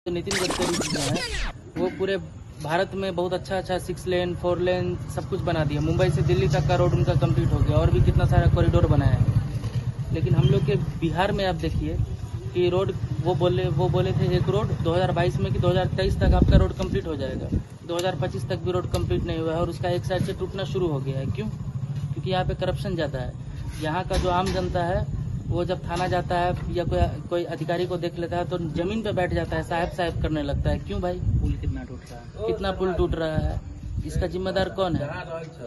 जो नितिन गडकरी जी जो है वो पूरे भारत में बहुत अच्छा 6 लेन 4 लेन सब कुछ बना दिया। मुंबई से दिल्ली तक का रोड उनका कंप्लीट हो गया और भी कितना सारा कॉरिडोर बनाया है। लेकिन हम लोग के बिहार में आप देखिए कि रोड वो बोले थे एक रोड 2022 में कि 2023 तक आपका रोड कंप्लीट हो जाएगा। 2025 तक भी रोड कंप्लीट नहीं हुआ है और उसका एक साइड से टूटना शुरू हो गया है। क्यों? क्योंकि यहाँ पे करप्शन ज़्यादा है। यहाँ का जो आम जनता है वो जब थाना जाता है या कोई अधिकारी को देख लेता है तो जमीन पे बैठ जाता है, साहब करने लगता है। क्यों भाई? पुल कितना टूट रहा है, कितना पुल टूट रहा है, इसका जिम्मेदार कौन है?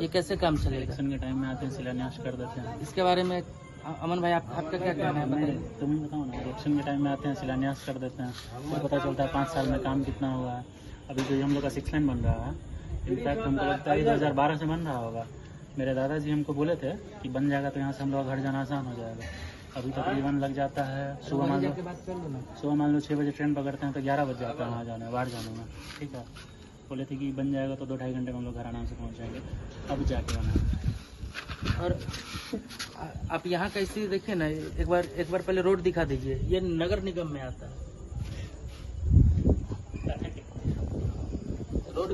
ये कैसे काम चलेगा? इलेक्शन के टाइम में आते हैं शिलान्यास कर देते हैं। इसके बारे में अमन भाई आपका क्या कहना है? बताइए। तुम बताओ ना, इलेक्शन के टाइम में आते हैं शिलान्यास कर देते हैं तो पता चलता है 5 साल में काम कितना हुआ है। अभी जो हम लोग का 6 लेन बन रहा है, इनफैक्ट हमको लगता है 2012 से बन रहा होगा। मेरे दादाजी हमको बोले थे कि बन जाएगा तो यहाँ से हम लोग घर जाना आसान हो जाएगा। अभी तकरीबन लग जाता है सुबह मान लो 6 बजे ट्रेन पकड़ते हैं तो 11 बज जाता है वहाँ जाने बाहर जाने में। ठीक है, बोले थे कि बन जाएगा तो 2-2.5 घंटे में हम लोग घर आराम से पहुँच जाएंगे। अब जाके बना। और आप यहाँ का स्थिति देखिए ना, एक बार पहले रोड दिखा दीजिए। ये नगर निगम में आता है। रोड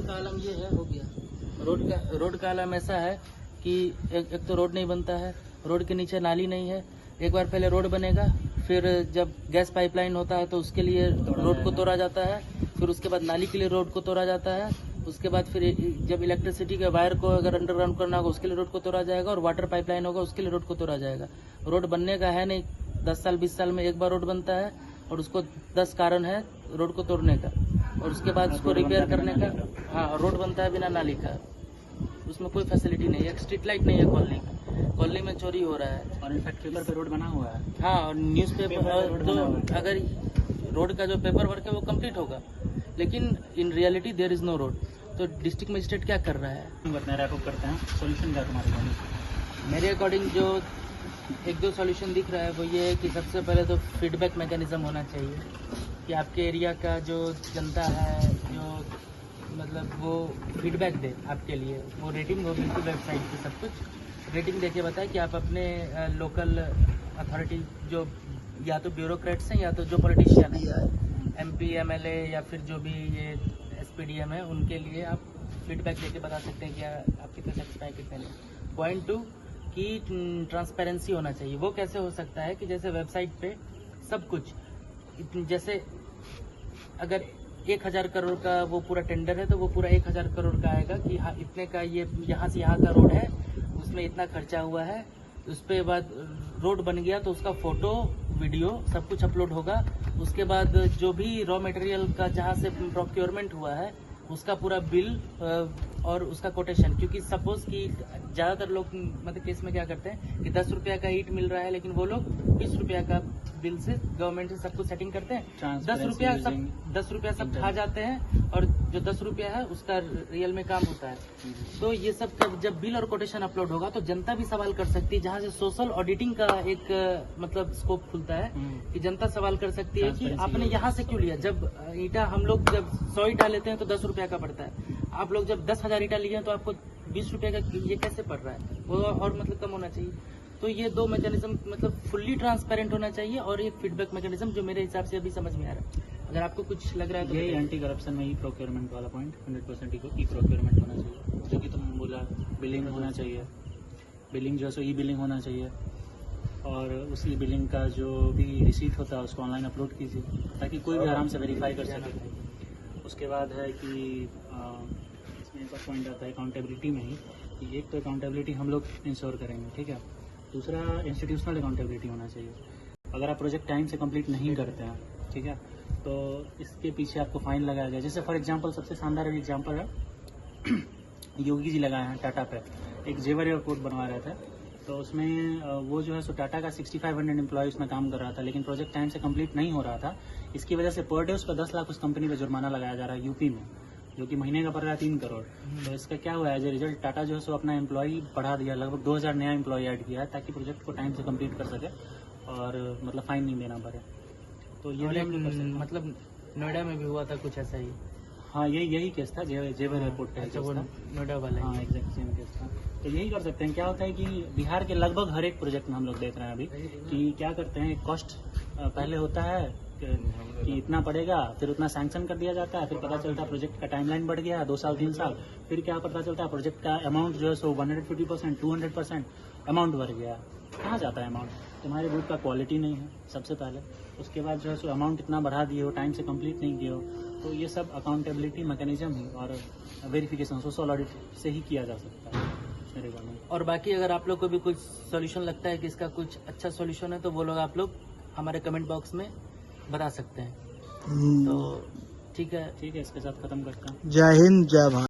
का आलम ये है, हो गया। रोड का आलम ऐसा है कि एक तो रोड नहीं बनता है, रोड के नीचे नाली नहीं है। एक बार पहले रोड बनेगा, फिर जब गैस पाइपलाइन होता है तो उसके लिए रोड को तोड़ा जाता है, फिर उसके बाद नाली के लिए रोड को तोड़ा जाता है, उसके बाद फिर जब इलेक्ट्रिसिटी के वायर को अगर अंडरग्राउंड करना होगा उसके लिए रोड को तोड़ा जाएगा, और वाटर पाइपलाइन होगा उसके लिए रोड को तोड़ा जाएगा। रोड बनने का है नहीं, 10 साल 20 साल में एक बार रोड बनता है और उसको 10 कारण है रोड को तोड़ने का, और उसके बाद उसको रिपेयर करने का। हाँ, रोड बनता है बिना नाली का, उसमें कोई फैसिलिटी नहीं है। एक स्ट्रीट लाइट नहीं है कॉलोनी में चोरी हो रहा है। और इनफैक्ट पेपर पे रोड बना हुआ है। हाँ, और न्यूज़पेपर तो अगर रोड का जो पेपर वर्क है वो कंप्लीट होगा, लेकिन in reality there is no road. तो डिस्ट्रिक्ट मजिस्ट्रेट क्या कर रहा है? रैप अप करते हैं, सोल्यूशन क्या तुम्हारे को? मेरे अकॉर्डिंग जो 1-2 सॉल्यूशन दिख रहा है वो ये है कि सबसे पहले तो फीडबैक मैकेनिज्म होना चाहिए कि आपके एरिया का जो जनता है जो मतलब वो फीडबैक दे आपके लिए। वो रेटिंग हो बिल्कुल वेबसाइट पे, सब कुछ रेटिंग देके बताए कि आप अपने लोकल अथॉरिटी जो या तो ब्यूरोक्रेट्स हैं या तो जो पॉलिटिशियन है, MP MLA या फिर जो भी ये SPDM है, उनके लिए आप फीडबैक देके बता सकते हैं कि आप कितने सेटिस्फाई कितने नहीं। पॉइंट 2 कि ट्रांसपेरेंसी होना चाहिए। वो कैसे हो सकता है कि जैसे वेबसाइट पे सब कुछ, जैसे अगर 1000 करोड़ का वो पूरा टेंडर है तो वो पूरा 1000 करोड़ का आएगा कि हाँ इतने का ये यहाँ से यहाँ का रोड है, उसमें इतना खर्चा हुआ है। उस पे बाद रोड बन गया तो उसका फोटो वीडियो सब कुछ अपलोड होगा। उसके बाद जो भी रॉ मटेरियल का जहाँ से प्रोक्योरमेंट हुआ है उसका पूरा बिल और उसका कोटेशन। क्योंकि सपोज कि ज़्यादातर लोग मतलब केस में क्या करते हैं कि 10 रुपया का ईंट मिल रहा है लेकिन वो लोग 20 रुपया का बिल से गवर्नमेंट से सब कुछ सेटिंग करते हैं। 10 रुपया सब खा जाते हैं और जो 10 रुपया है उसका रियल में काम होता है। तो ये सब जब बिल और कोटेशन अपलोड होगा तो जनता भी सवाल कर सकती है, जहाँ से सोशल ऑडिटिंग का एक मतलब स्कोप खुलता है कि जनता सवाल कर सकती है कि आपने यहाँ से क्यों लिया। जब ईटा हम लोग जब 100 ईटा लेते हैं तो 10 रुपया का पड़ता है, आप लोग जब 10,000 ईटा लिए हैं तो आपको 20 रुपये का ये कैसे पड़ रहा है? वो और मतलब कम होना चाहिए। तो ये 2 मैकेनिज्म मतलब फुल्ली ट्रांसपेरेंट होना चाहिए और एक फीडबैक मैकेनिज्म जो मेरे हिसाब से अभी समझ में आ रहा है। अगर आपको कुछ लग रहा है तो यही एंटी करप्शन में ई प्रोक्योरमेंट वाला पॉइंट 100% ई प्रोक्योरमेंट होना चाहिए। जो कि तुम बोला बिलिंग होना चाहिए, बिलिंग जो है सो ई बिलिंग होना चाहिए, और उसी बिलिंग का जो भी रिसीट होता है उसको ऑनलाइन अपलोड कीजिए ताकि कोई भी आराम से वेरीफाई कर सके। उसके बाद है कि इसमें एक पॉइंट आता है अकाउंटेबिलिटी में ही कि एक तो अकाउंटेबिलिटी हम लोग इंश्योर करेंगे, ठीक है। दूसरा इंस्टीट्यूशनल अकाउंटेबिलिटी होना चाहिए। अगर आप प्रोजेक्ट टाइम से कंप्लीट नहीं करते हैं, ठीक है, तो इसके पीछे आपको फाइन लगाया गया। जैसे फॉर एग्जांपल सबसे शानदार एग्जांपल है योगी जी लगाए हैं टाटा पे, एक जेवर एयरपोर्ट बनवा रहे थे। तो उसमें वो जो है सो टाटा का 6500 एम्प्लॉय उसमें काम कर रहा था, लेकिन प्रोजेक्ट टाइम से कंप्लीट नहीं हो रहा था। इसकी वजह से पर डे उस पर 10 लाख उस कंपनी पे जुर्माना लगाया जा रहा है यूपी में, जो कि महीने का पड़ रहा है 3 करोड़। तो इसका क्या हुआ है, एज ए रिजल्ट टाटा जो है सो अपना एम्प्लॉय बढ़ा दिया, लगभग 2000 नया एम्प्लॉय ऐड किया है ताकि प्रोजेक्ट को टाइम से कंप्लीट कर सके और मतलब फाइन नहीं देना पड़े। तो ये मतलब नोएडा में भी हुआ था कुछ ऐसा ही। हाँ, यही केस था जेवर एयरपोर्ट पे। अच्छा, वो नोएडा वाला। हाँ, एग्जैक्ट सेम केस था। तो यही कर सकते हैं। क्या होता है कि बिहार के लगभग हर एक प्रोजेक्ट में हम लोग देख रहे हैं अभी कि क्या करते हैं, कॉस्ट पहले होता है कि इतना पड़ेगा, फिर उतना सैंक्शन कर दिया जाता है, फिर पता चलता है प्रोजेक्ट का टाइमलाइन बढ़ गया 2 साल 3 साल, फिर क्या पता चलता है प्रोजेक्ट का अमाउंट जो है सो 150% 200% अमाउंट बढ़ गया। कहाँ जाता है अमाउंट? तुम्हारे बूथ का क्वालिटी नहीं है सबसे पहले, उसके बाद जो है सो अमाउंट इतना बढ़ा दिए हो, टाइम से कंप्लीट नहीं किए हो। तो ये सब अकाउंटेबिलिटी मैकेनिज्म ही और वेरिफिकेशन सोशल ऑडिट से ही किया जा सकता है मेरे ख्याल में। और बाकी अगर आप लोग को भी कुछ सॉल्यूशन लगता है कि इसका कुछ अच्छा सॉल्यूशन है तो वो लोग आप लोग हमारे कमेंट बॉक्स में बता सकते हैं। तो ठीक है, ठीक है, इसके साथ खत्म करता हूँ। जय हिंद, जय भारत।